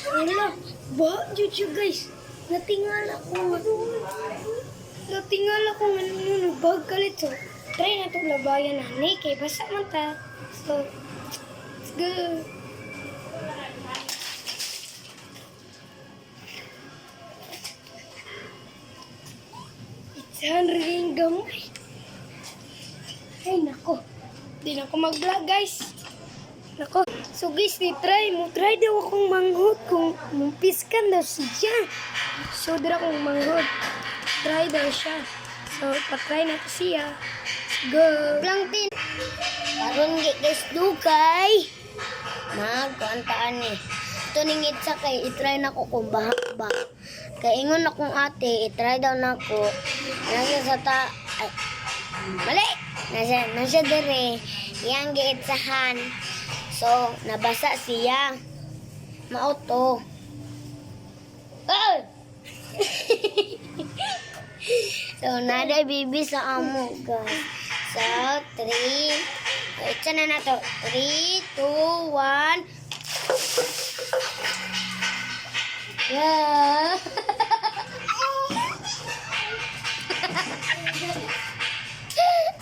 Wala, ba, Juju guys. Natingala ko nga. Natingala ko nga nung nagbag kalit. So, try na itong labayan na. Kay basa man ta. So, let's go. It's handling gamay. Ay, nako. Di na ako mag-vlog, guys. Nako. So, guys, try daw akong manghod kung mumpiskan daw siya. So, dira akong manghod. Try daw siya. So, patry na to siya. Let's go. Plankton. Karon guys, dugay. Magkuantaan eh. Ito ningit sa kay, itry na ko kung bahak. Kay ingon akong ate, itry daw na ko. Nasa sa ay, mali! Nasa dire. Yang giitsahan. So, nabasa siya. Mauto. Oh! So, nada bibi sa amo, guys. So, 3. Ito na na to. 3, 2, 1. Yeah.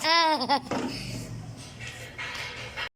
Ah.